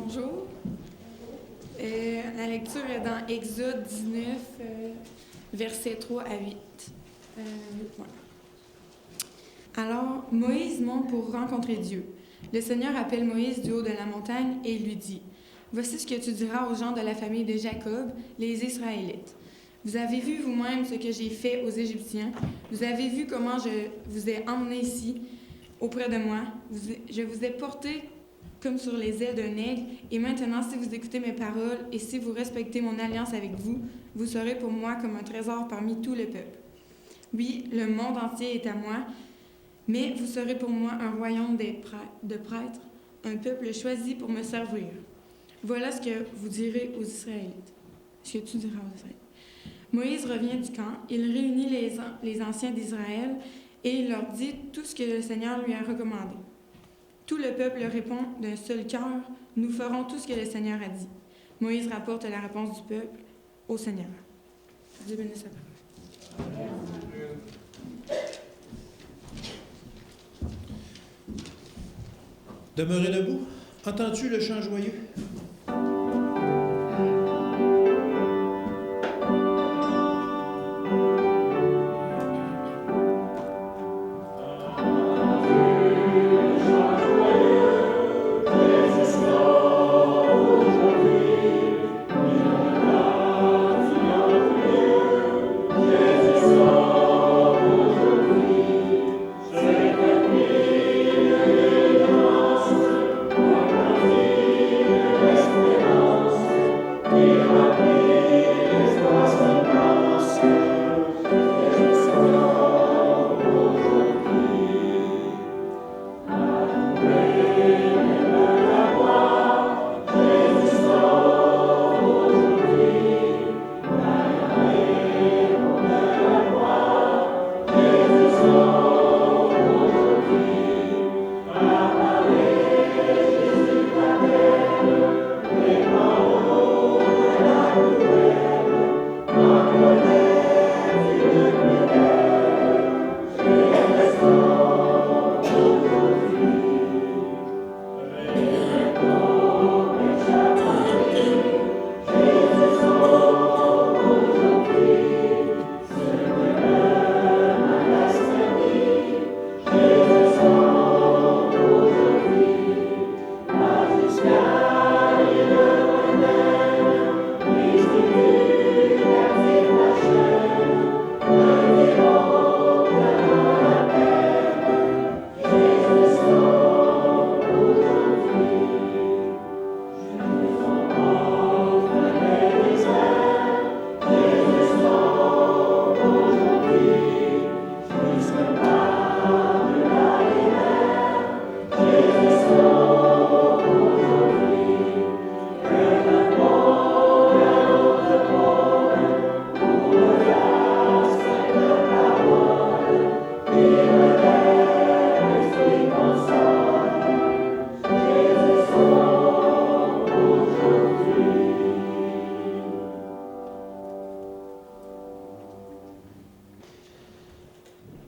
Bonjour. La lecture est dans Exode 19, versets 3 à 8. Voilà. Alors, Moïse monte pour rencontrer Dieu. Le Seigneur appelle Moïse du haut de la montagne et il lui dit, « Voici ce que tu diras aux gens de la famille de Jacob, les Israélites. Vous avez vu vous-même ce que j'ai fait aux Égyptiens. Vous avez vu comment je vous ai emmenés ici, auprès de moi. Je vous ai porté comme sur les ailes d'un aigle. Et maintenant, si vous écoutez mes paroles et si vous respectez mon alliance avec vous, vous serez pour moi comme un trésor parmi tout le peuple. Oui, le monde entier est à moi, mais vous serez pour moi un royaume de prêtres, un peuple choisi pour me servir. Voilà ce que vous direz aux Israélites. Ce que tu diras aux Israélites. Moïse revient du camp, il réunit les anciens d'Israël et il leur dit tout ce que le Seigneur lui a recommandé. Tout le peuple répond d'un seul cœur, « Nous ferons tout ce que le Seigneur a dit. » Moïse rapporte la réponse du peuple au Seigneur. Dieu bénisse sa parole. Demeurez debout. Entends-tu le chant joyeux?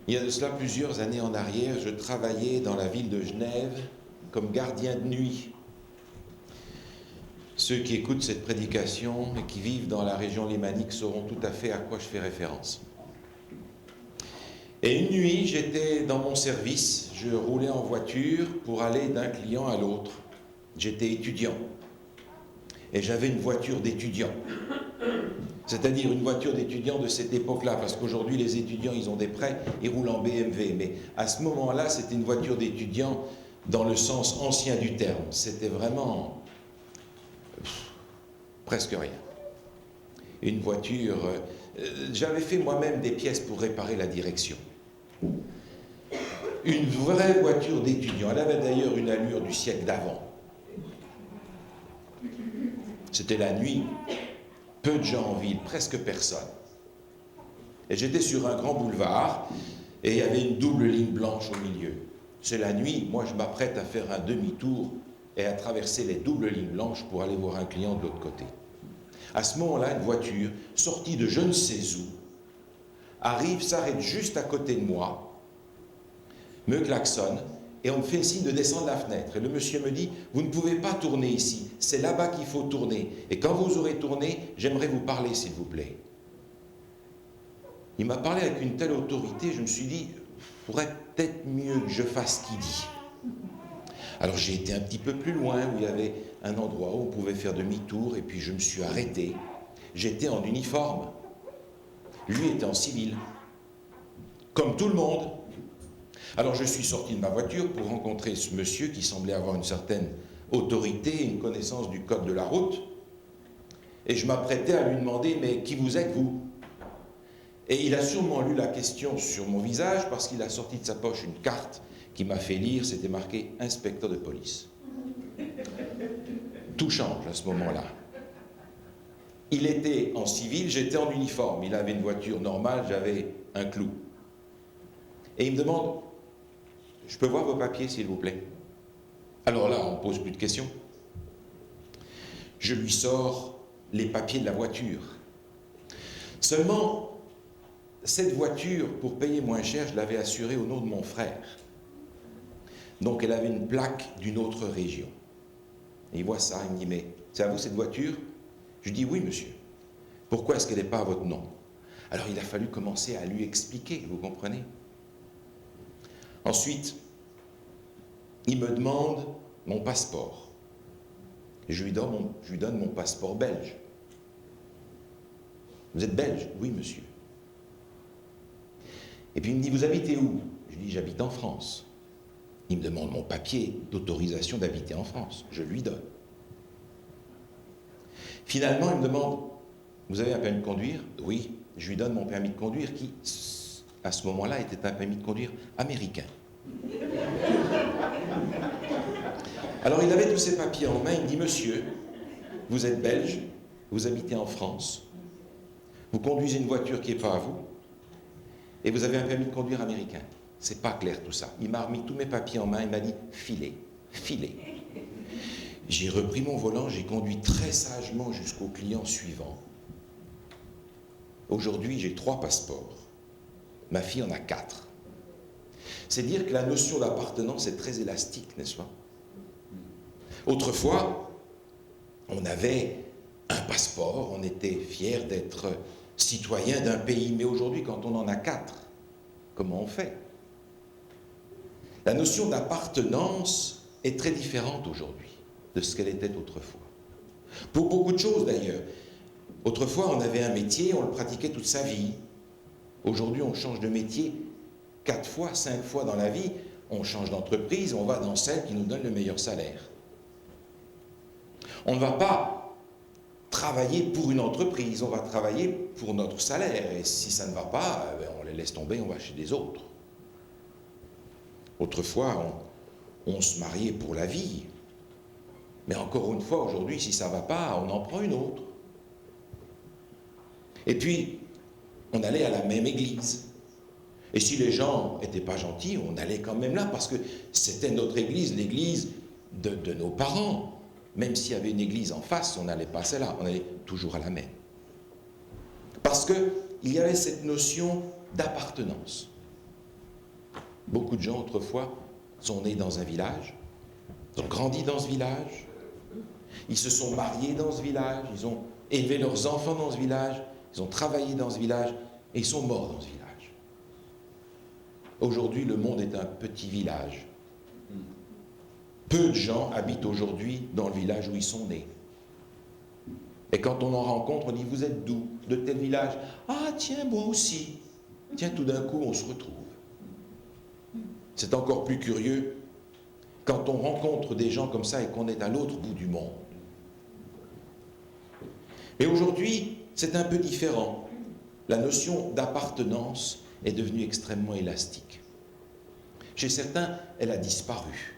Il y a de cela plusieurs années en arrière, je travaillais dans la ville de Genève comme gardien de nuit. Ceux qui écoutent cette prédication et qui vivent dans la région lémanique sauront tout à fait à quoi je fais référence. Et une nuit, j'étais dans mon service, je roulais en voiture pour aller d'un client à l'autre. J'étais étudiant et j'avais une voiture d'étudiant. C'est-à-dire une voiture d'étudiant de cette époque-là, parce qu'aujourd'hui, les étudiants, ils ont des prêts, ils roulent en BMW. Mais à ce moment-là, c'était une voiture d'étudiant dans le sens ancien du terme. C'était vraiment presque rien. Une voiture... j'avais fait moi-même des pièces pour réparer la direction. Une vraie voiture d'étudiant. Elle avait d'ailleurs une allure du siècle d'avant. C'était la nuit. Peu de gens en ville, presque personne. Et j'étais sur un grand boulevard et il y avait une double ligne blanche au milieu. C'est la nuit, moi je m'apprête à faire un demi-tour et à traverser les doubles lignes blanches pour aller voir un client de l'autre côté. À ce moment-là, une voiture sortie de je ne sais où arrive, s'arrête juste à côté de moi, me klaxonne et on me fait le signe de descendre la fenêtre. Et le monsieur me dit, vous ne pouvez pas tourner ici, c'est là-bas qu'il faut tourner. Et quand vous aurez tourné, j'aimerais vous parler, s'il vous plaît. Il m'a parlé avec une telle autorité, je me suis dit, il faudrait peut-être mieux que je fasse ce qu'il dit. Alors j'ai été un petit peu plus loin, où il y avait un endroit où on pouvait faire demi-tour, et puis je me suis arrêté. J'étais en uniforme. Lui était en civil. Comme tout le monde. Alors je suis sorti de ma voiture pour rencontrer ce monsieur qui semblait avoir une certaine autorité, une connaissance du code de la route. Et je m'apprêtais à lui demander, mais qui vous êtes, vous? Et il a sûrement lu la question sur mon visage parce qu'il a sorti de sa poche une carte qui m'a fait lire, c'était marqué « Inspecteur de police ». Tout change à ce moment-là. Il était en civil, j'étais en uniforme. Il avait une voiture normale, j'avais un clou. Et il me demande « Je peux voir vos papiers, s'il vous plaît ?» Alors là, on ne pose plus de questions. Je lui sors les papiers de la voiture. Seulement, cette voiture, pour payer moins cher, je l'avais assurée au nom de mon frère. Donc elle avait une plaque d'une autre région. Et il voit ça, il me dit, mais c'est à vous cette voiture? Je lui dis, oui monsieur. Pourquoi est-ce qu'elle n'est pas à votre nom? Alors il a fallu commencer à lui expliquer, vous comprenez? Ensuite, il me demande mon passeport. Et je lui donne mon passeport belge. Vous êtes belge? Oui monsieur. Et puis il me dit, vous habitez où? Je lui dis, j'habite en France. Il me demande mon papier d'autorisation d'habiter en France. Je lui donne. Finalement, il me demande, vous avez un permis de conduire? Oui. Je lui donne mon permis de conduire qui, à ce moment-là, était un permis de conduire américain. Alors il avait tous ses papiers en main, il me dit, monsieur, vous êtes belge, vous habitez en France, vous conduisez une voiture qui n'est pas à vous, et vous avez un permis de conduire américain. C'est pas clair tout ça. Il m'a remis tous mes papiers en main, il m'a dit « filez, filez ». J'ai repris mon volant, j'ai conduit très sagement jusqu'au client suivant. Aujourd'hui, j'ai 3 passeports. Ma fille en a 4. C'est dire que la notion d'appartenance est très élastique, n'est-ce pas? Autrefois, on avait un passeport, on était fier d'être citoyen d'un pays, mais aujourd'hui, quand on en a 4, comment on fait? La notion d'appartenance est très différente aujourd'hui de ce qu'elle était autrefois. Pour beaucoup de choses d'ailleurs. Autrefois, on avait un métier, on le pratiquait toute sa vie. Aujourd'hui, on change de métier 4 fois, 5 fois dans la vie. On change d'entreprise, on va dans celle qui nous donne le meilleur salaire. On ne va pas travailler pour une entreprise, on va travailler pour notre salaire. Et si ça ne va pas, on les laisse tomber, on va chez des autres. Autrefois, on se mariait pour la vie. Mais encore une fois, aujourd'hui, si ça ne va pas, on en prend une autre. Et puis, on allait à la même église. Et si les gens n'étaient pas gentils, on allait quand même là, parce que c'était notre église, l'église de nos parents. Même s'il y avait une église en face, on n'allait pas à celle-là, on allait toujours à la même. Parce qu'il y avait cette notion d'appartenance. Beaucoup de gens, autrefois, sont nés dans un village, ils ont grandi dans ce village, ils se sont mariés dans ce village, ils ont élevé leurs enfants dans ce village, ils ont travaillé dans ce village, et ils sont morts dans ce village. Aujourd'hui, le monde est un petit village. Peu de gens habitent aujourd'hui dans le village où ils sont nés. Et quand on en rencontre, on dit, vous êtes d'où? De tel village? Ah tiens, moi aussi. Tiens, tout d'un coup, on se retrouve. C'est encore plus curieux quand on rencontre des gens comme ça et qu'on est à l'autre bout du monde. Mais aujourd'hui, c'est un peu différent. La notion d'appartenance est devenue extrêmement élastique. Chez certains, elle a disparu.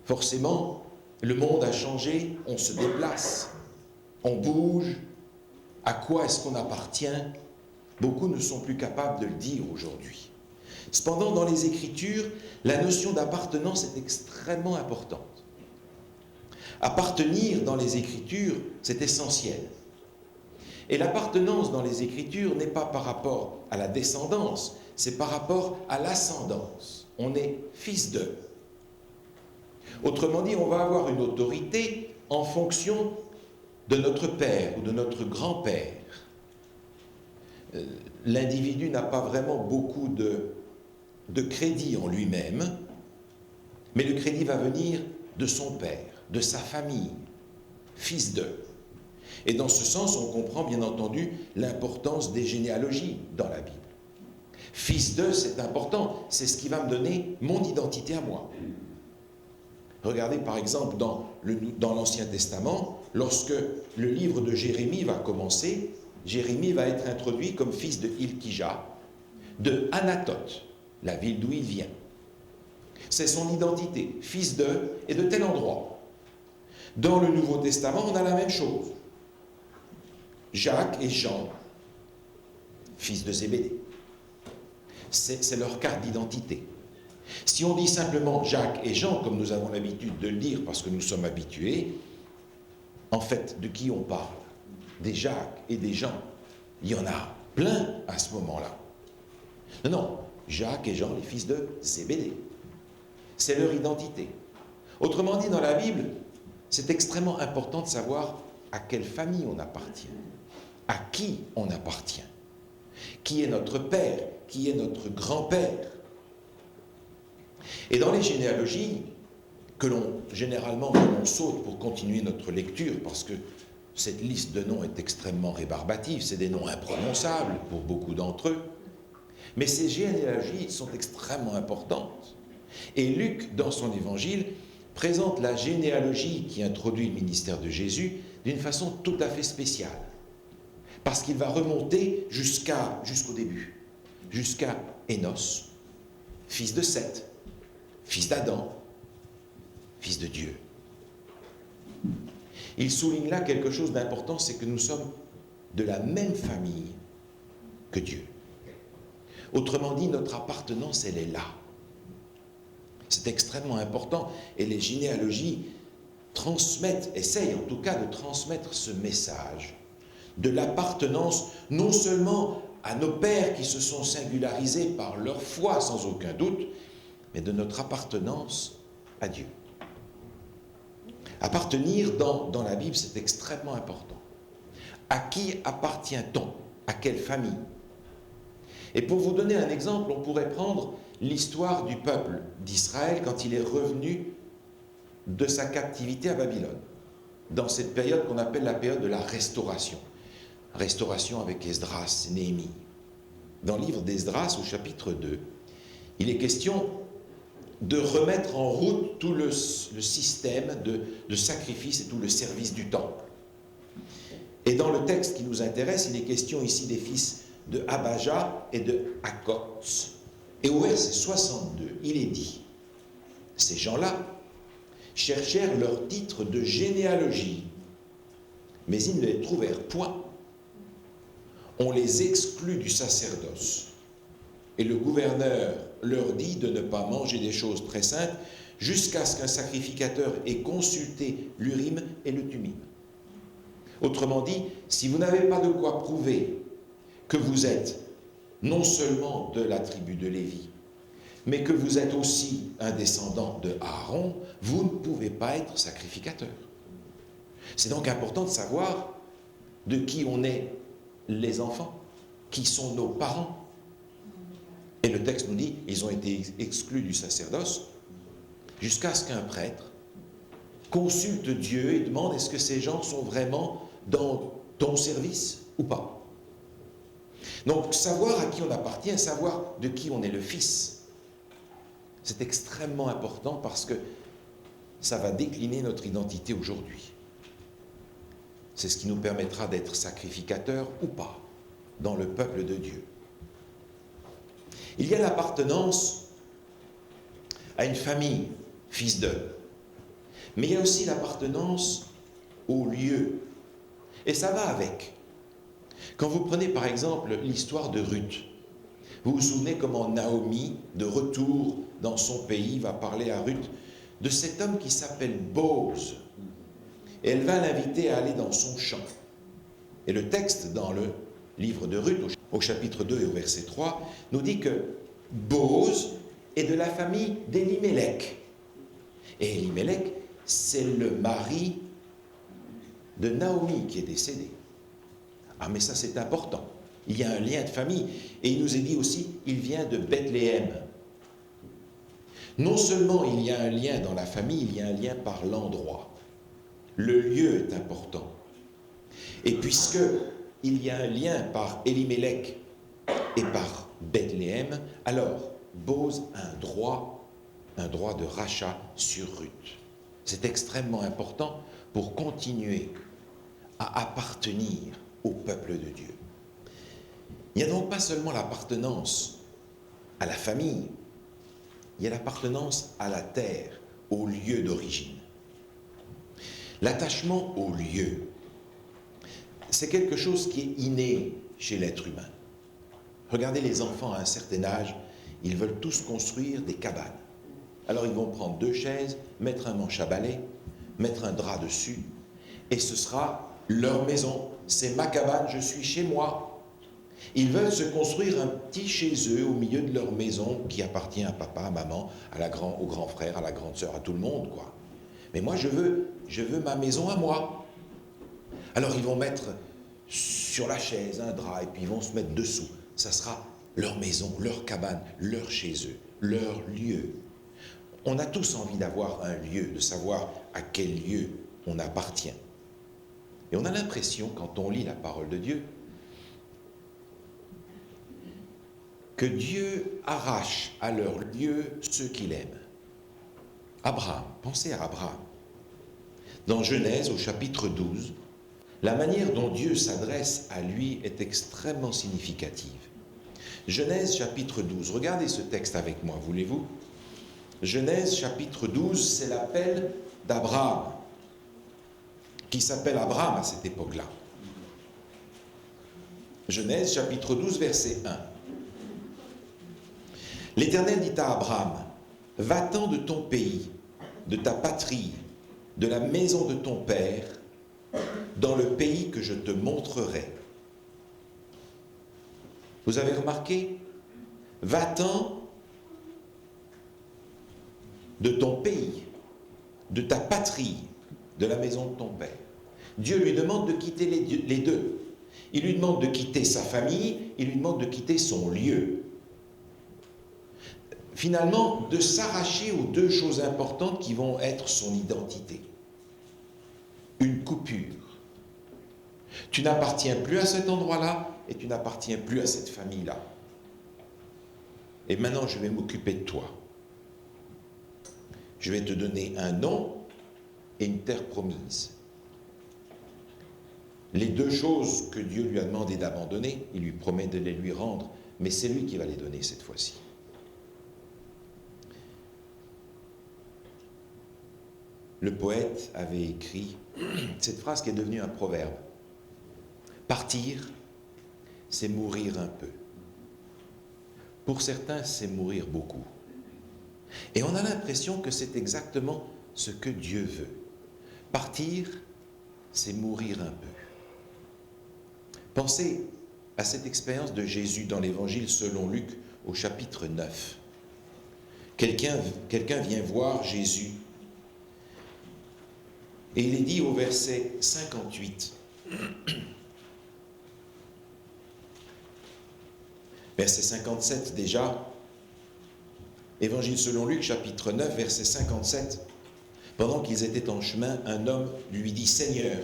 Forcément, le monde a changé, on se déplace, on bouge. À quoi est-ce qu'on appartient? Beaucoup ne sont plus capables de le dire aujourd'hui. Cependant, dans les Écritures, la notion d'appartenance est extrêmement importante. Appartenir dans les Écritures, c'est essentiel. Et l'appartenance dans les Écritures n'est pas par rapport à la descendance, c'est par rapport à l'ascendance. on est fils de. Autrement dit, on va avoir une autorité en fonction de notre père ou de notre grand-père. L'individu n'a pas vraiment beaucoup de crédit en lui-même, mais le crédit va venir de son père, de sa famille, fils de. Et dans ce sens, on comprend bien entendu l'importance des généalogies dans la Bible. Fils de, c'est important, c'est ce qui va me donner mon identité à moi. Regardez par exemple dans l'Ancien Testament, lorsque le livre de Jérémie va commencer, Jérémie va être introduit comme fils de Hilkija, de Anatoth, la ville d'où il vient. C'est son identité, fils de, et de tel endroit. Dans le Nouveau Testament, on a la même chose. Jacques et Jean, fils de Zébédée. C'est leur carte d'identité. Si on dit simplement Jacques et Jean, comme nous avons l'habitude de le dire parce que nous sommes habitués, en fait, de qui on parle? Des Jacques et des Jean. Il y en a plein à ce moment-là. Non, Jacques et Jean, les fils de Zébédée. C'est leur identité. Autrement dit, dans la Bible, c'est extrêmement important de savoir à quelle famille on appartient, à qui on appartient, qui est notre père, qui est notre grand-père. Et dans les généalogies, généralement on saute pour continuer notre lecture, parce que cette liste de noms est extrêmement rébarbative, c'est des noms imprononçables pour beaucoup d'entre eux, mais ces généalogies sont extrêmement importantes. Et Luc, dans son évangile, présente la généalogie qui introduit le ministère de Jésus d'une façon tout à fait spéciale, parce qu'il va remonter jusqu'au début, jusqu'à Énos, fils de Seth, fils d'Adam, fils de Dieu. Il souligne là quelque chose d'important, c'est que nous sommes de la même famille que Dieu. Autrement dit, notre appartenance, elle est là. C'est extrêmement important, et les généalogies essayent en tout cas de transmettre ce message de l'appartenance non seulement à nos pères qui se sont singularisés par leur foi sans aucun doute, mais de notre appartenance à Dieu. Appartenir dans la Bible, c'est extrêmement important. À qui appartient-on? À quelle famille? Et pour vous donner un exemple, on pourrait prendre l'histoire du peuple d'Israël quand il est revenu de sa captivité à Babylone, dans cette période qu'on appelle la période de la restauration. Restauration avec Esdras, Néhémie. Dans le livre d'Esdras, au chapitre 2, il est question de remettre en route tout le système de sacrifice et tout le service du temple. Et dans le texte qui nous intéresse, il est question ici des fils de Abijah et de Hakoz. Et au verset 62, il est dit, ces gens-là cherchèrent leur titre de généalogie, mais ils ne les trouvèrent point. On les exclut du sacerdoce. Et le gouverneur leur dit de ne pas manger des choses très saintes jusqu'à ce qu'un sacrificateur ait consulté l'Urim et le Thummim. Autrement dit, si vous n'avez pas de quoi prouver que vous êtes non seulement de la tribu de Lévi, mais que vous êtes aussi un descendant de Aaron, vous ne pouvez pas être sacrificateur. C'est donc important de savoir de qui on est les enfants, qui sont nos parents. Et le texte nous dit, ils ont été exclus du sacerdoce jusqu'à ce qu'un prêtre consulte Dieu et demande est-ce que ces gens sont vraiment dans ton service ou pas. Donc savoir à qui on appartient, savoir de qui on est le fils, c'est extrêmement important parce que ça va décliner notre identité aujourd'hui. C'est ce qui nous permettra d'être sacrificateurs ou pas dans le peuple de Dieu. Il y a l'appartenance à une famille, fils de, mais il y a aussi l'appartenance au lieu. Et ça va avec. Quand vous prenez par exemple l'histoire de Ruth, vous vous souvenez comment Naomi, de retour dans son pays, va parler à Ruth de cet homme qui s'appelle Boz. Et elle va l'inviter à aller dans son champ. Et le texte dans le livre de Ruth, au chapitre 2 et au verset 3, nous dit que Boz est de la famille d'Élimélec. Et Élimélec, c'est le mari de Naomi qui est décédé. Ah, mais ça c'est important. Il y a un lien de famille. Et il nous est dit aussi, il vient de Bethléem. Non seulement il y a un lien dans la famille, il y a un lien par l'endroit. Le lieu est important. Et puisque il y a un lien par Élimélec et par Bethléem, alors Bose a un droit de rachat sur Ruth. C'est extrêmement important pour continuer à appartenir au peuple de Dieu. Il n'y a donc pas seulement l'appartenance à la famille, il y a l'appartenance à la terre, au lieu d'origine. L'attachement au lieu, c'est quelque chose qui est inné chez l'être humain. Regardez les enfants à un certain âge, ils veulent tous construire des cabanes. Alors ils vont prendre 2 chaises, mettre un manche à balai, mettre un drap dessus, et ce sera leur maison. C'est ma cabane, je suis chez moi. Ils veulent se construire un petit chez eux, au milieu de leur maison, qui appartient à papa, à maman, au grand frère, à la grande sœur, à tout le monde, quoi. Mais moi, je veux ma maison à moi. Alors, ils vont mettre sur la chaise un drap, et puis ils vont se mettre dessous. Ça sera leur maison, leur cabane, leur chez eux, leur lieu. On a tous envie d'avoir un lieu, de savoir à quel lieu on appartient. Et on a l'impression, quand on lit la parole de Dieu, que Dieu arrache à leur lieu ceux qu'il aime. Abraham, pensez à Abraham. Dans Genèse, au chapitre 12, la manière dont Dieu s'adresse à lui est extrêmement significative. Genèse, chapitre 12, regardez ce texte avec moi, voulez-vous? Genèse, chapitre 12, c'est l'appel d'Abraham, qui s'appelle Abraham à cette époque-là. Genèse, chapitre 12, verset 1. L'Éternel dit à Abraham, « Va-t'en de ton pays, de ta patrie, de la maison de ton père, dans le pays que je te montrerai. » Vous avez remarqué? Va-t'en de ton pays, de ta patrie, de la maison de ton père. Dieu lui demande de quitter les deux. Il lui demande de quitter sa famille, il lui demande de quitter son lieu. Finalement, de s'arracher aux 2 choses importantes qui vont être son identité. Une coupure. Tu n'appartiens plus à cet endroit-là et tu n'appartiens plus à cette famille-là. Et maintenant, je vais m'occuper de toi. Je vais te donner un nom et une terre promise. Les 2 choses que Dieu lui a demandé d'abandonner, il lui promet de les lui rendre, mais c'est lui qui va les donner cette fois-ci. Le poète avait écrit cette phrase qui est devenue un proverbe. Partir, c'est mourir un peu. Pour certains, c'est mourir beaucoup. Et on a l'impression que c'est exactement ce que Dieu veut. Partir, c'est mourir un peu. Pensez à cette expérience de Jésus dans l'Évangile selon Luc au chapitre 9. Quelqu'un vient voir Jésus. Et il est dit au verset 58, verset 57 déjà, Évangile selon Luc, chapitre 9, verset 57, pendant qu'ils étaient en chemin, un homme lui dit, « Seigneur,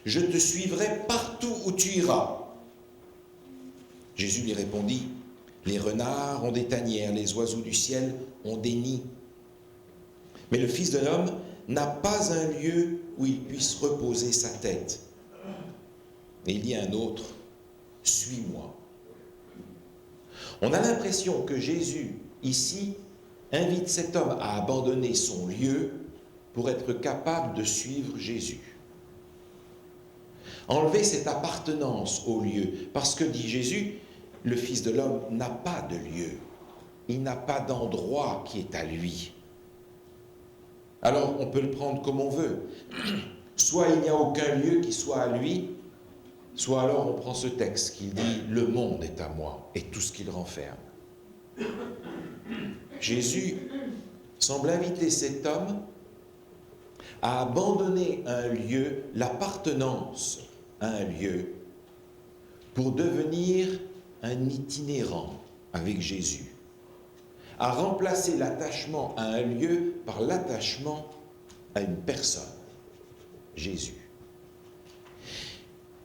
je te suivrai partout où tu iras. » Jésus lui répondit, « Les renards ont des tanières, les oiseaux du ciel ont des nids. Mais le Fils de l'homme n'a pas un lieu où il puisse reposer sa tête. » Et il dit à un autre, « Suis-moi. » On a l'impression que Jésus, ici, invite cet homme à abandonner son lieu pour être capable de suivre Jésus. Enlever cette appartenance au lieu, parce que, dit Jésus, le Fils de l'homme n'a pas de lieu. Il n'a pas d'endroit qui est à lui. Alors, on peut le prendre comme on veut. Soit il n'y a aucun lieu qui soit à lui, soit alors on prend ce texte qui dit « Le monde est à moi » et tout ce qu'il renferme. Jésus semble inviter cet homme à abandonner un lieu, l'appartenance à un lieu, pour devenir un itinérant avec Jésus, à remplacer l'attachement à un lieu par l'attachement à une personne, Jésus.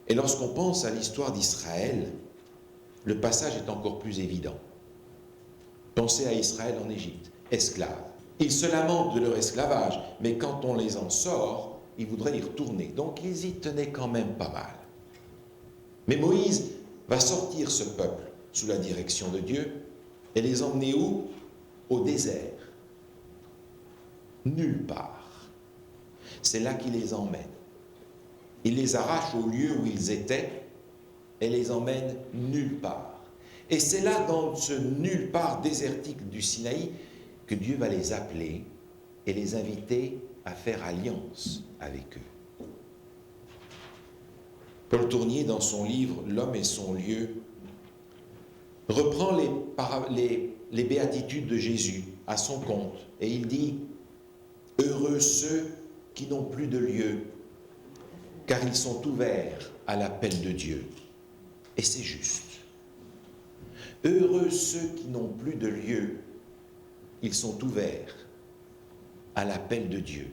Et lorsqu'on pense à l'histoire d'Israël, le passage est encore plus évident. Pensez à Israël en Égypte, esclaves. Ils se lamentent de leur esclavage, mais quand on les en sort, ils voudraient y retourner. Donc ils y tenaient quand même pas mal. Mais Moïse va sortir ce peuple sous la direction de Dieu et les emmener où? Au désert. Nulle part. C'est là qu'il les emmène. Il les arrache au lieu où ils étaient et les emmène nulle part. Et c'est là, dans ce nulle part désertique du Sinaï, que Dieu va les appeler et les inviter à faire alliance avec eux. Paul Tournier, dans son livre « L'homme et son lieu », reprend les béatitudes de Jésus à son compte et il dit « Heureux ceux qui n'ont plus de lieu, car ils sont ouverts à l'appel de Dieu. » Et c'est juste. Heureux ceux qui n'ont plus de lieu, ils sont ouverts à l'appel de Dieu.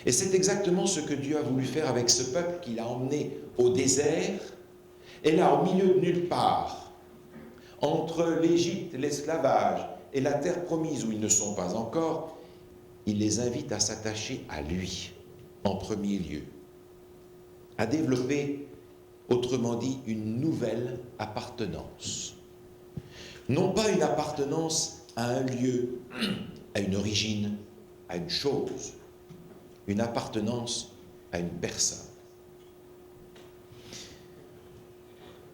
Et c'est exactement ce que Dieu a voulu faire avec ce peuple qu'il a emmené au désert, et là, au milieu de nulle part, entre l'Égypte, l'esclavage et la terre promise où ils ne sont pas encore, il les invite à s'attacher à lui en premier lieu, à développer, autrement dit, une nouvelle appartenance. Non pas une appartenance à un lieu, à une origine, à une chose, une appartenance à une personne.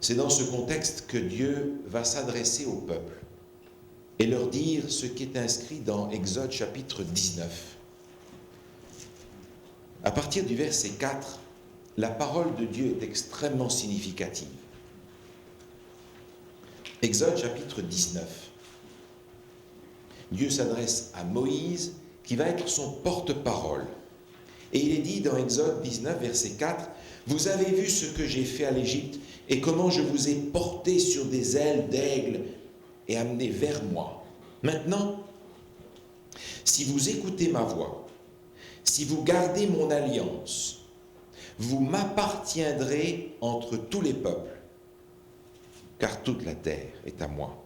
C'est dans ce contexte que Dieu va s'adresser au peuple et leur dire ce qui est inscrit dans Exode chapitre 19. À partir du verset 4, la parole de Dieu est extrêmement significative. Exode chapitre 19. Dieu s'adresse à Moïse, qui va être son porte-parole. Et il est dit dans Exode 19, verset 4, « Vous avez vu ce que j'ai fait à l'Égypte et comment je vous ai porté sur des ailes d'aigle et amené vers moi. Maintenant, si vous écoutez ma voix, si vous gardez mon alliance, vous m'appartiendrez entre tous les peuples, car toute la terre est à moi.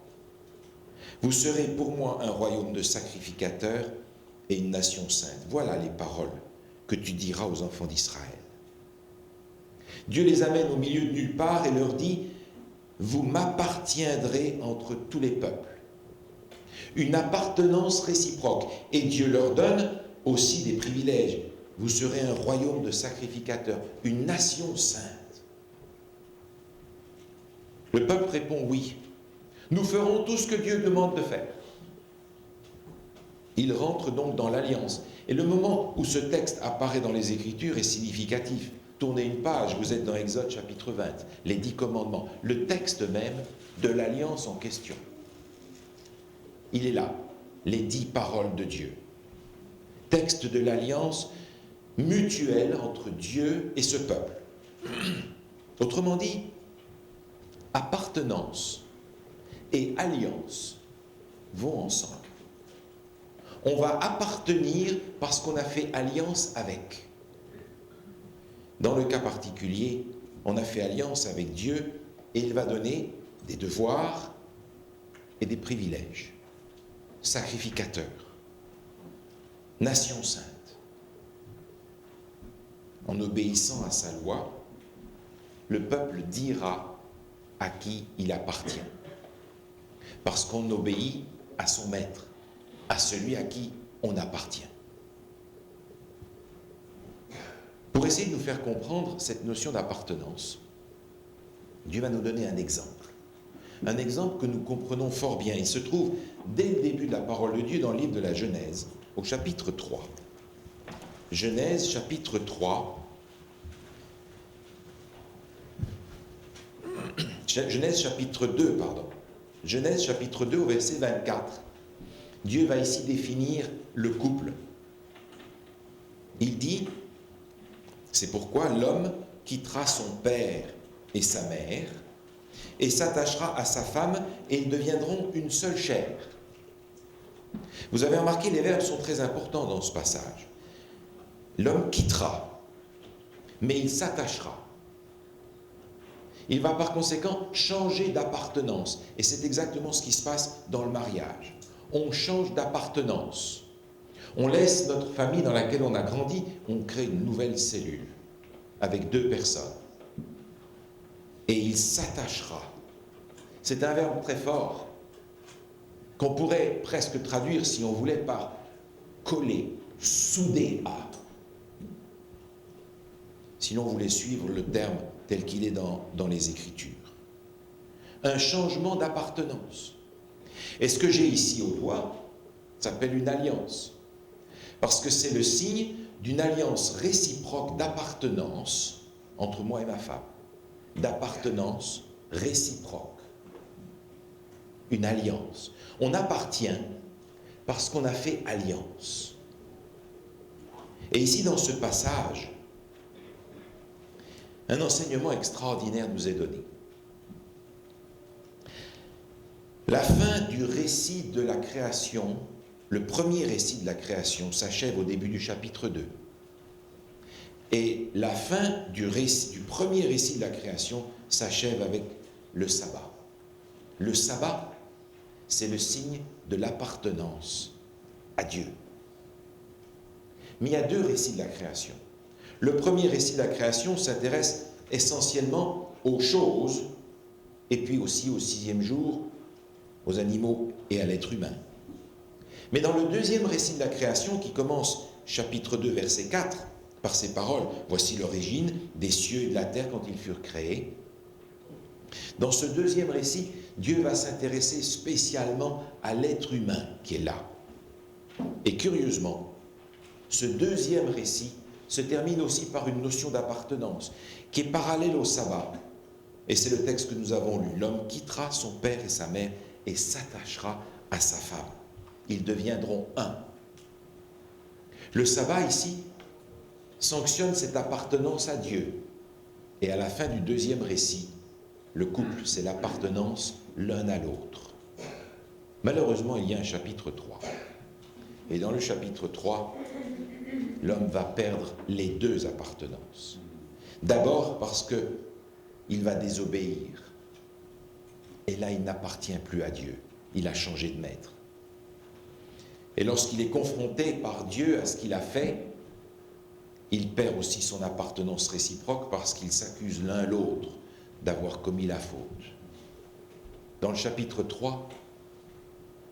Vous serez pour moi un royaume de sacrificateurs et une nation sainte. Voilà les paroles que tu diras aux enfants d'Israël. » Dieu les amène au milieu de nulle part et leur dit « Vous m'appartiendrez entre tous les peuples. » Une appartenance réciproque. Et Dieu leur donne aussi des privilèges. Vous serez un royaume de sacrificateurs, une nation sainte. Le peuple répond « Oui, nous ferons tout ce que Dieu demande de faire. » Il rentre donc dans l'alliance. Et le moment où ce texte apparaît dans les Écritures est significatif. Tournez une page, vous êtes dans Exode chapitre 20, les 10 commandements, le texte même de l'alliance en question. Il est là, les 10 paroles de Dieu. Texte de l'alliance mutuelle entre Dieu et ce peuple. Autrement dit, appartenance et alliance vont ensemble. On va appartenir parce qu'on a fait alliance avec. Dans le cas particulier, on a fait alliance avec Dieu et il va donner des devoirs et des privilèges. Sacrificateur, nation sainte. En obéissant à sa loi, le peuple dira à qui il appartient. Parce qu'on obéit à son maître, à celui à qui on appartient. Pour essayer de nous faire comprendre cette notion d'appartenance, Dieu va nous donner un exemple. Un exemple que nous comprenons fort bien. Il se trouve dès le début de la parole de Dieu dans le livre de la Genèse, au chapitre 3. Genèse, chapitre 3. Genèse, chapitre 2, pardon. Genèse chapitre 2 au verset 24. Dieu va ici définir le couple. Il dit, c'est pourquoi l'homme quittera son père et sa mère et s'attachera à sa femme et ils deviendront une seule chair. Vous avez remarqué, les verbes sont très importants dans ce passage. L'homme quittera, mais il s'attachera. Il va par conséquent changer d'appartenance. Et c'est exactement ce qui se passe dans le mariage. On change d'appartenance. On laisse notre famille dans laquelle on a grandi, on crée une nouvelle cellule avec 2 personnes. Et il s'attachera. C'est un verbe très fort qu'on pourrait presque traduire, si on voulait, par coller, souder à. Sinon, vous voulez suivre le terme tel qu'il est dans les Écritures. Un changement d'appartenance. Et ce que j'ai ici au doigt s'appelle une alliance. Parce que c'est le signe d'une alliance réciproque d'appartenance entre moi et ma femme. D'appartenance réciproque. Une alliance. On appartient parce qu'on a fait alliance. Et ici, dans ce passage, un enseignement extraordinaire nous est donné. La fin du récit de la création, le premier récit de la création, s'achève au début du chapitre 2. Et la fin du premier récit de la création s'achève avec le sabbat. Le sabbat, c'est le signe de l'appartenance à Dieu. Mais il y a 2 récits de la création. Le premier récit de la création s'intéresse essentiellement aux choses, et puis aussi au 6e jour, aux animaux et à l'être humain. Mais dans le deuxième récit de la création, qui commence chapitre 2, verset 4, par ces paroles, « Voici l'origine des cieux et de la terre quand ils furent créés », dans ce deuxième récit, Dieu va s'intéresser spécialement à l'être humain qui est là. Et curieusement, ce deuxième récit se termine aussi par une notion d'appartenance qui est parallèle au sabbat. Et c'est le texte que nous avons lu. L'homme quittera son père et sa mère et s'attachera à sa femme. Ils deviendront un. Le sabbat ici sanctionne cette appartenance à Dieu. Et à la fin du deuxième récit, le couple, c'est l'appartenance l'un à l'autre. Malheureusement, il y a un chapitre 3. Et dans le chapitre 3, l'homme va perdre les 2 appartenances. D'abord parce qu'il va désobéir. Et là, il n'appartient plus à Dieu. Il a changé de maître. Et lorsqu'il est confronté par Dieu à ce qu'il a fait, il perd aussi son appartenance réciproque parce qu'ils s'accusent l'un l'autre d'avoir commis la faute. Dans le chapitre 3,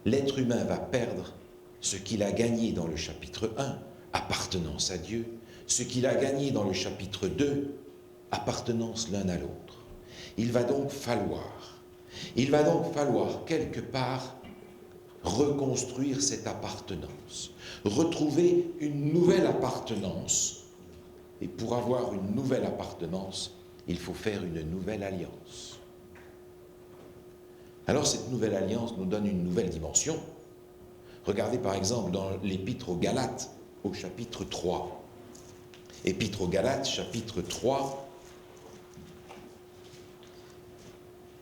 l'être humain va perdre ce qu'il a gagné dans le chapitre 1, appartenance à Dieu, ce qu'il a gagné dans le chapitre 2, appartenance l'un à l'autre. Il va donc falloir quelque part reconstruire cette appartenance, retrouver une nouvelle appartenance. Et pour avoir une nouvelle appartenance, il faut faire une nouvelle alliance. Alors cette nouvelle alliance nous donne une nouvelle dimension. Regardez par exemple dans l'Épître aux Galates, au chapitre 3. Épître aux Galates, chapitre 3.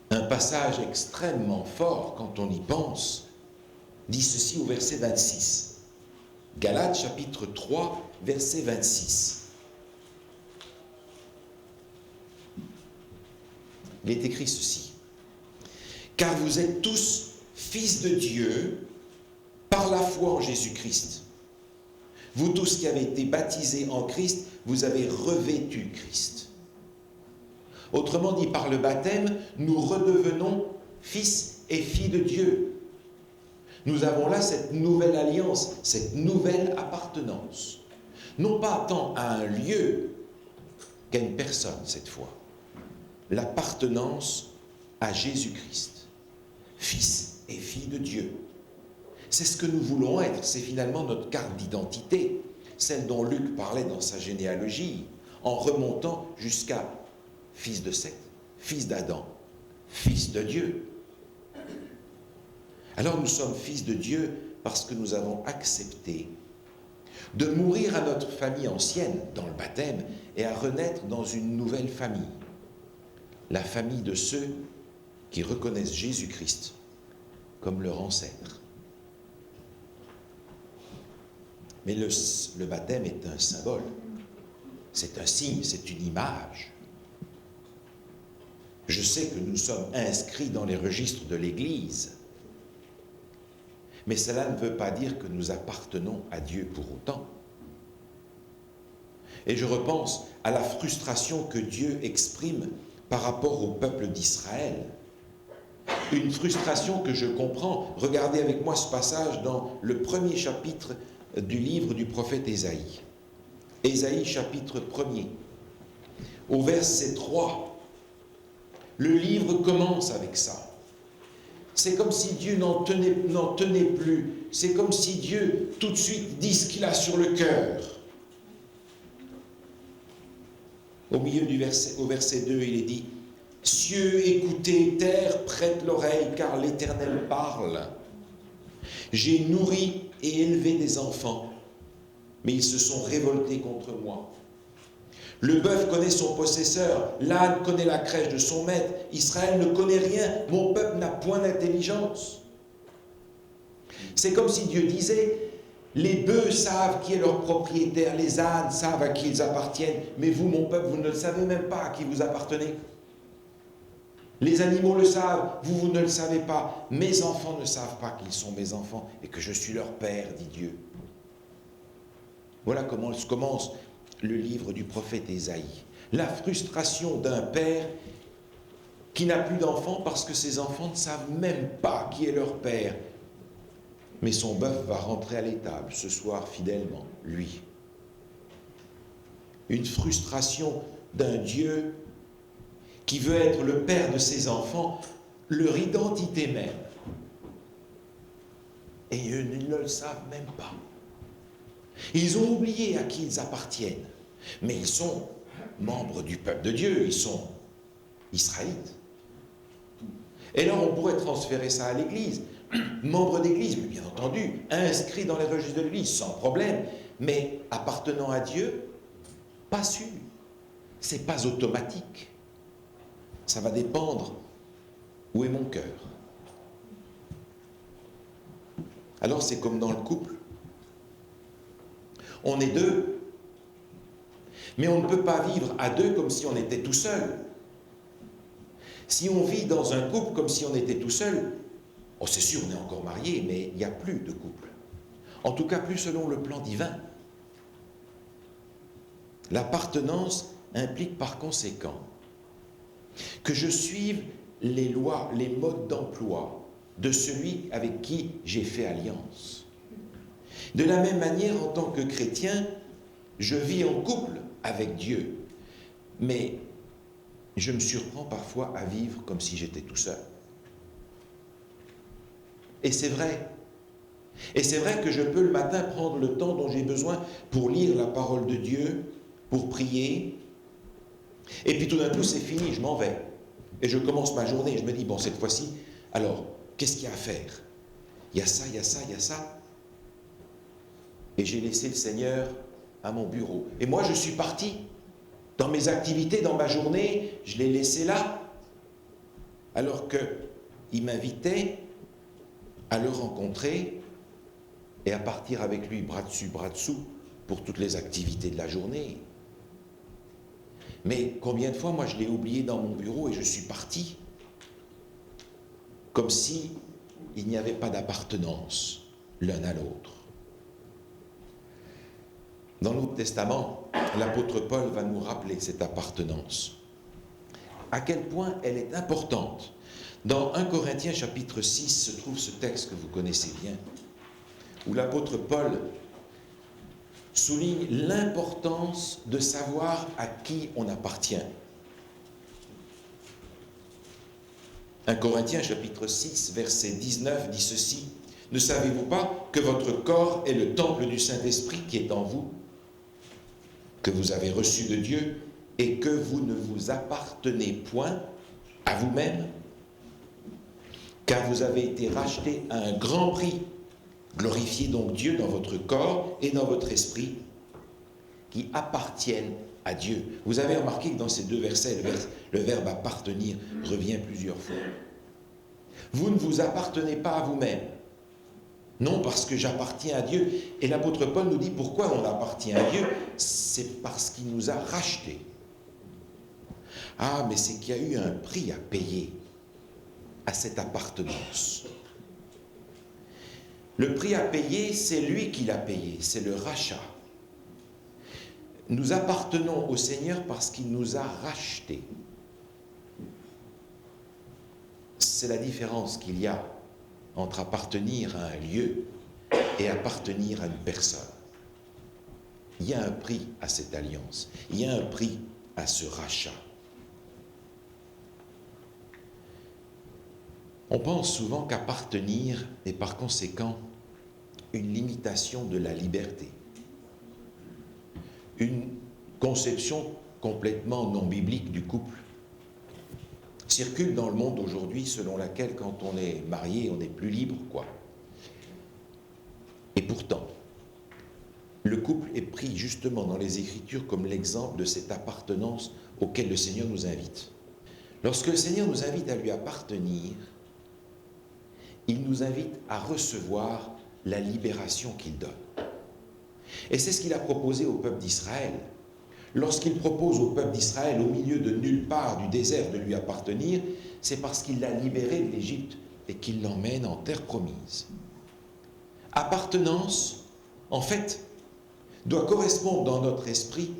Un passage extrêmement fort, quand on y pense, dit ceci au verset 26. Galates, chapitre 3, verset 26. Il est écrit ceci. « Car vous êtes tous fils de Dieu par la foi en Jésus-Christ. Vous tous qui avez été baptisés en Christ, vous avez revêtu Christ. » Autrement dit, par le baptême, nous redevenons fils et filles de Dieu. Nous avons là cette nouvelle alliance, cette nouvelle appartenance. Non pas tant à un lieu qu'à une personne cette fois. L'appartenance à Jésus-Christ, fils et fille de Dieu. C'est ce que nous voulons être, c'est finalement notre carte d'identité, celle dont Luc parlait dans sa généalogie, en remontant jusqu'à fils de Seth, fils d'Adam, fils de Dieu. Alors nous sommes fils de Dieu parce que nous avons accepté de mourir à notre famille ancienne dans le baptême et à renaître dans une nouvelle famille, la famille de ceux qui reconnaissent Jésus-Christ comme leur ancêtre. Mais le baptême est un symbole, c'est un signe, c'est une image. Je sais que nous sommes inscrits dans les registres de l'Église, mais cela ne veut pas dire que nous appartenons à Dieu pour autant. Et je repense à la frustration que Dieu exprime par rapport au peuple d'Israël. Une frustration que je comprends. Regardez avec moi ce passage dans le premier chapitre du livre du prophète Ésaïe. Ésaïe chapitre 1er, au verset 3. Le livre commence avec ça. C'est comme si Dieu n'en tenait plus. C'est comme si Dieu, tout de suite, dit ce qu'il a sur le cœur. Au milieu au verset 2, il est dit « Cieux, écoutez, terre, prête l'oreille, car l'Éternel parle. J'ai nourri et élevé des enfants, mais ils se sont révoltés contre moi. Le bœuf connaît son possesseur, l'âne connaît la crèche de son maître, Israël ne connaît rien, mon peuple n'a point d'intelligence. » C'est comme si Dieu disait, les bœufs savent qui est leur propriétaire, les ânes savent à qui ils appartiennent, mais vous, mon peuple, vous ne le savez même pas à qui vous appartenez. Les animaux le savent, vous ne le savez pas. Mes enfants ne savent pas qu'ils sont mes enfants et que je suis leur père, dit Dieu. Voilà comment commence le livre du prophète Ésaïe. La frustration d'un père qui n'a plus d'enfants parce que ses enfants ne savent même pas qui est leur père. Mais son bœuf va rentrer à l'étable ce soir fidèlement, lui. Une frustration d'un Dieu qui veut être le père de ses enfants, leur identité même. Et ils ne le savent même pas. Ils ont oublié à qui ils appartiennent. Mais ils sont membres du peuple de Dieu, ils sont israélites. Et là, on pourrait transférer ça à l'Église. Membres d'Église, mais bien entendu, inscrits dans les registres de l'Église, sans problème, mais appartenant à Dieu, pas sûr. C'est pas automatique. Ça va dépendre où est mon cœur. Alors c'est comme dans le couple. On est deux, mais on ne peut pas vivre à deux comme si on était tout seul. Si on vit dans un couple comme si on était tout seul, oh, c'est sûr, on est encore marié, mais il n'y a plus de couple. En tout cas, plus selon le plan divin. L'appartenance implique par conséquent que je suive les lois, les modes d'emploi de celui avec qui j'ai fait alliance. De la même manière, en tant que chrétien, je vis en couple avec Dieu, mais je me surprends parfois à vivre comme si j'étais tout seul. Et c'est vrai. Et c'est vrai que je peux le matin prendre le temps dont j'ai besoin pour lire la parole de Dieu, pour prier. Et puis tout d'un coup, c'est fini, je m'en vais. Et je commence ma journée, je me dis, bon, cette fois-ci, alors, qu'est-ce qu'il y a à faire? Il y a ça, il y a ça, il y a ça. Et j'ai laissé le Seigneur à mon bureau. Et moi, je suis parti. Dans mes activités, dans ma journée, je l'ai laissé là. Alors qu'il m'invitait à le rencontrer et à partir avec lui bras dessus, bras dessous pour toutes les activités de la journée. Mais combien de fois, moi, je l'ai oublié dans mon bureau et je suis parti comme si il n'y avait pas d'appartenance l'un à l'autre. Dans le Nouveau Testament, l'apôtre Paul va nous rappeler cette appartenance. À quel point elle est importante. Dans 1 Corinthiens chapitre 6 se trouve ce texte que vous connaissez bien, où l'apôtre Paul souligne l'importance de savoir à qui on appartient. 1 Corinthiens chapitre 6 verset 19 dit ceci: « Ne savez-vous pas que votre corps est le temple du Saint-Esprit qui est en vous, que vous avez reçu de Dieu et que vous ne vous appartenez point à vous-même ? car vous avez été rachetés à un grand prix. Glorifiez donc Dieu dans votre corps et dans votre esprit, qui appartiennent à Dieu. Vous avez remarqué que dans ces deux versets, le verbe appartenir revient plusieurs fois. Vous ne vous appartenez pas à vous-même. Non, parce que j'appartiens à Dieu. Et l'apôtre Paul nous dit pourquoi on appartient à Dieu. C'est parce qu'il nous a rachetés. Ah, mais c'est qu'il y a eu un prix à payer à cette appartenance. Le prix à payer, c'est lui qui l'a payé, c'est le rachat. Nous appartenons au Seigneur parce qu'il nous a rachetés. C'est la différence qu'il y a entre appartenir à un lieu et appartenir à une personne. Il y a un prix à cette alliance, il y a un prix à ce rachat. On pense souvent qu'appartenir est par conséquent une limitation de la liberté. Une conception complètement non biblique du couple circule dans le monde aujourd'hui selon laquelle quand on est marié, on est plus libre, quoi. Et pourtant, le couple est pris justement dans les Écritures comme l'exemple de cette appartenance auquel le Seigneur nous invite. Lorsque le Seigneur nous invite à lui appartenir, il nous invite à recevoir la libération qu'il donne. Et c'est ce qu'il a proposé au peuple d'Israël. Lorsqu'il propose au peuple d'Israël, au milieu de nulle part du désert, de lui appartenir, c'est parce qu'il l'a libéré de l'Égypte et qu'il l'emmène en terre promise. Appartenance, en fait, doit correspondre dans notre esprit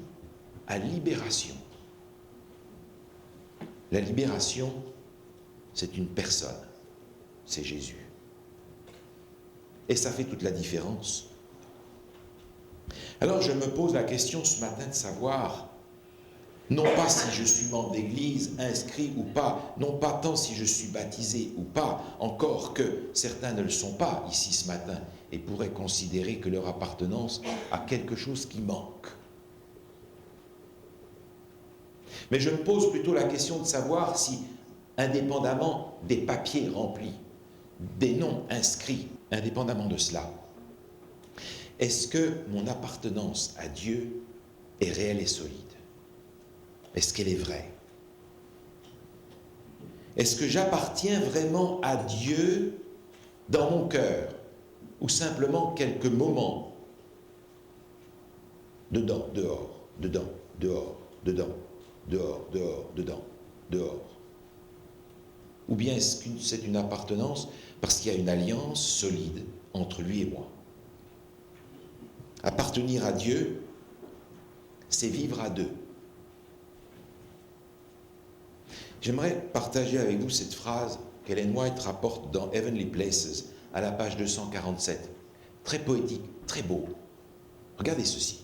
à libération. La libération, c'est une personne, c'est Jésus. Et ça fait toute la différence. Alors je me pose la question ce matin de savoir, non pas si je suis membre d'église, inscrit ou pas, non pas tant si je suis baptisé ou pas, encore que certains ne le sont pas ici ce matin et pourraient considérer que leur appartenance a quelque chose qui manque. Mais je me pose plutôt la question de savoir si, indépendamment des papiers remplis, des noms inscrits, indépendamment de cela, est-ce que mon appartenance à Dieu est réelle et solide? Est-ce qu'elle est vraie? Est-ce que j'appartiens vraiment à Dieu dans mon cœur? Ou simplement quelques moments? Dedans, dehors, dedans, dehors, dedans, dehors, dehors, dedans, dehors. Ou bien est-ce que c'est une appartenance parce qu'il y a une alliance solide entre lui et moi? Appartenir à Dieu, c'est vivre à deux. J'aimerais partager avec vous cette phrase qu'Ellen White rapporte dans Heavenly Places, à la page 247. Très poétique, très beau. Regardez ceci.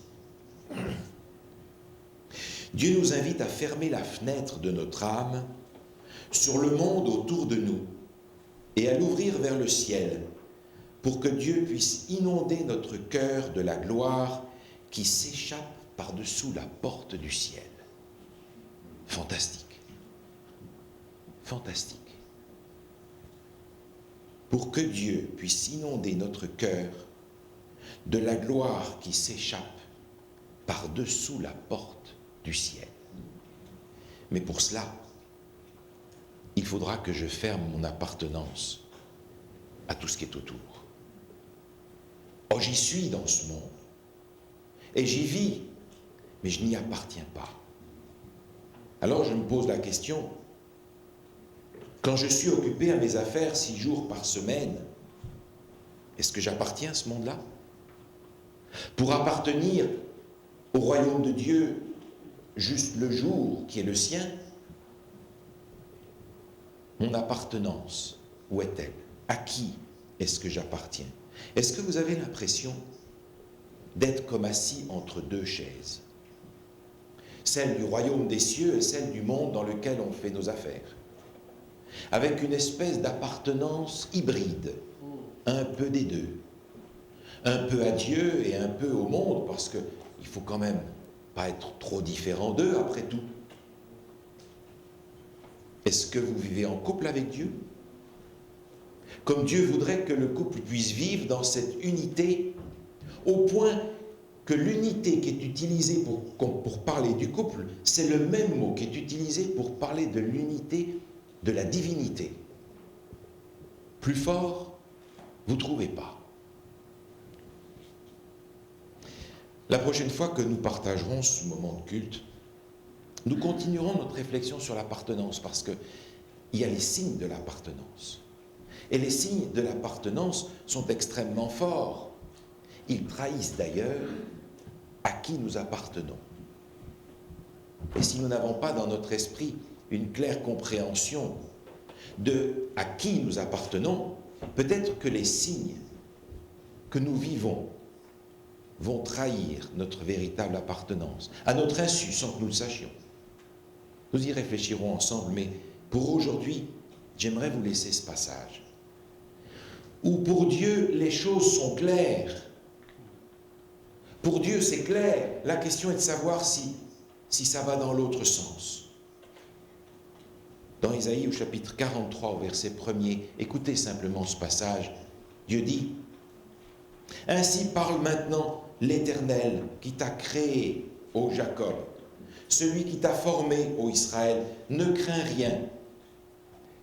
Dieu nous invite à fermer la fenêtre de notre âme sur le monde autour de nous et à l'ouvrir vers le ciel, pour que Dieu puisse inonder notre cœur de la gloire qui s'échappe par-dessous la porte du ciel. Fantastique. Fantastique. Pour que Dieu puisse inonder notre cœur de la gloire qui s'échappe par-dessous la porte du ciel. Mais pour cela, il faudra que je ferme mon appartenance à tout ce qui est autour. Oh, j'y suis dans ce monde. Et j'y vis, mais je n'y appartiens pas. Alors je me pose la question, quand je suis occupé à mes affaires 6 jours par semaine, est-ce que j'appartiens à ce monde-là? Pour appartenir au royaume de Dieu juste le jour qui est le sien, mon appartenance, où est-elle? À qui est-ce que j'appartiens? Est-ce que vous avez l'impression d'être comme assis entre deux chaises? Celle du royaume des cieux et celle du monde dans lequel on fait nos affaires. Avec une espèce d'appartenance hybride, un peu des deux. Un peu à Dieu et un peu au monde, parce qu'il ne faut quand même pas être trop différent d'eux après tout. Est-ce que vous vivez en couple avec Dieu? Comme Dieu voudrait que le couple puisse vivre dans cette unité, au point que l'unité qui est utilisée pour parler du couple, c'est le même mot qui est utilisé pour parler de l'unité de la divinité. Plus fort, vous ne trouvez pas. La prochaine fois que nous partagerons ce moment de culte, nous continuerons notre réflexion sur l'appartenance, parce qu'il y a les signes de l'appartenance. Et les signes de l'appartenance sont extrêmement forts. Ils trahissent d'ailleurs à qui nous appartenons. Et si nous n'avons pas dans notre esprit une claire compréhension de à qui nous appartenons, peut-être que les signes que nous vivons vont trahir notre véritable appartenance, à notre insu, sans que nous le sachions. Nous y réfléchirons ensemble, mais pour aujourd'hui, j'aimerais vous laisser ce passage, où pour Dieu, les choses sont claires. Pour Dieu, c'est clair. La question est de savoir si ça va dans l'autre sens. Dans Isaïe, au chapitre 43, au verset 1er, écoutez simplement ce passage. Dieu dit, « Ainsi parle maintenant l'Éternel qui t'a créé, ô Jacob, celui qui t'a formé, ô Israël, ne crains rien,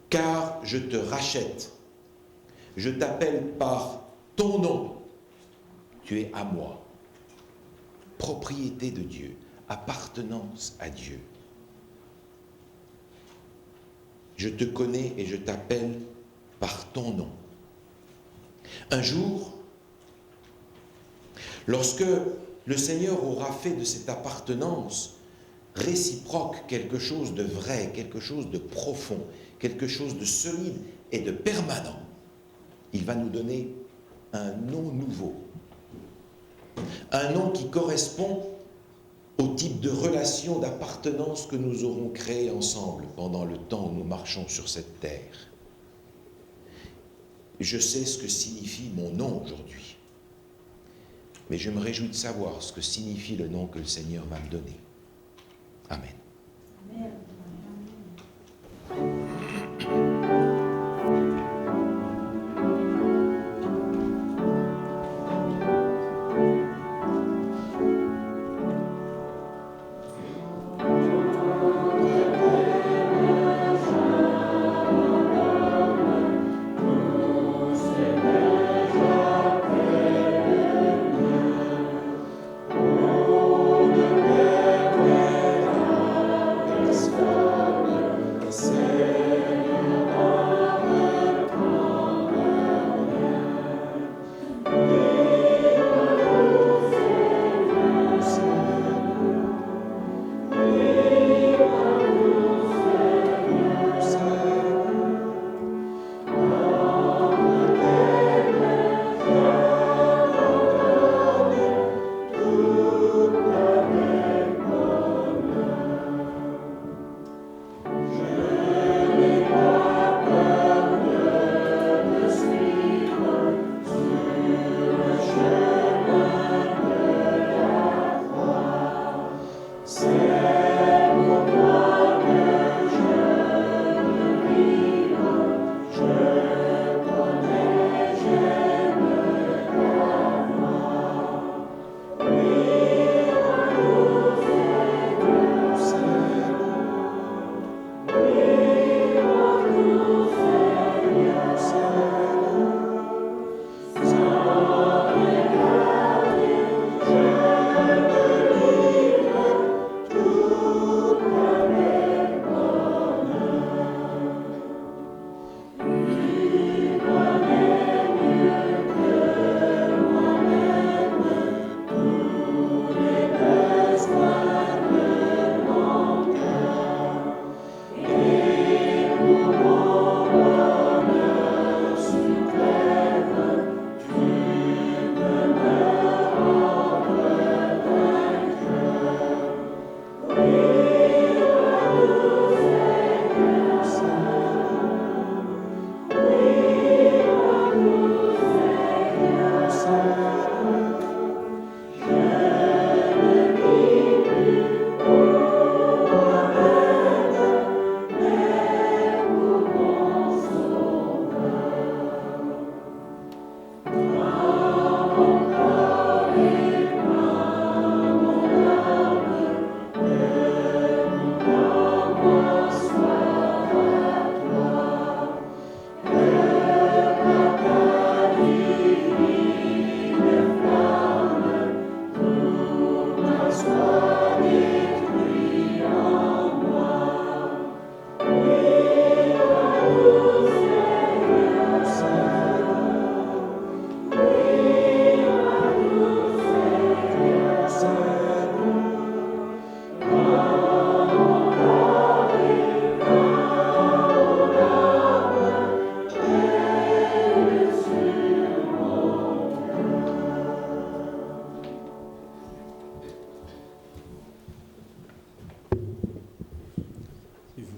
car je te rachète. Je t'appelle par ton nom. Tu es à moi. » Propriété de Dieu, appartenance à Dieu. Je te connais et je t'appelle par ton nom. Un jour, lorsque le Seigneur aura fait de cette appartenance réciproque quelque chose de vrai, quelque chose de profond, quelque chose de solide et de permanent, il va nous donner un nom nouveau. Un nom qui correspond au type de relation d'appartenance que nous aurons créé ensemble pendant le temps où nous marchons sur cette terre. Je sais ce que signifie mon nom aujourd'hui, mais je me réjouis de savoir ce que signifie le nom que le Seigneur m'a donné. Amen. Amen. Let's go.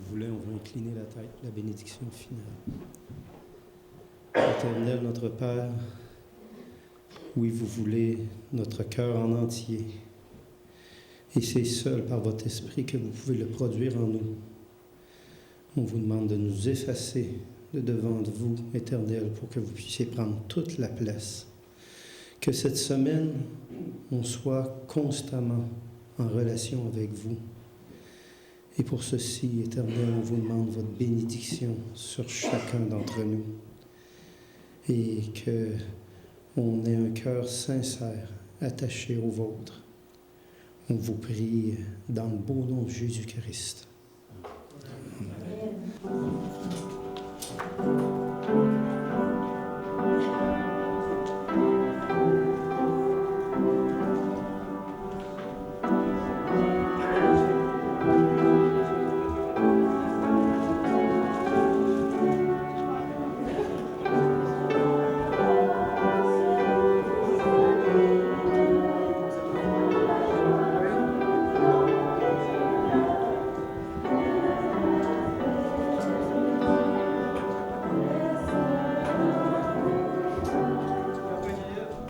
voulez, on va incliner la tête, la bénédiction finale. Éternel, notre Père, oui, vous voulez notre cœur en entier. Et c'est seul par votre esprit que vous pouvez le produire en nous. On vous demande de nous effacer de devant vous, Éternel, pour que vous puissiez prendre toute la place. Que cette semaine, on soit constamment en relation avec vous. Et pour ceci, Éternel, on vous demande votre bénédiction sur chacun d'entre nous. Et qu'on ait un cœur sincère, attaché au vôtre. On vous prie dans le beau nom de Jésus-Christ. Amen.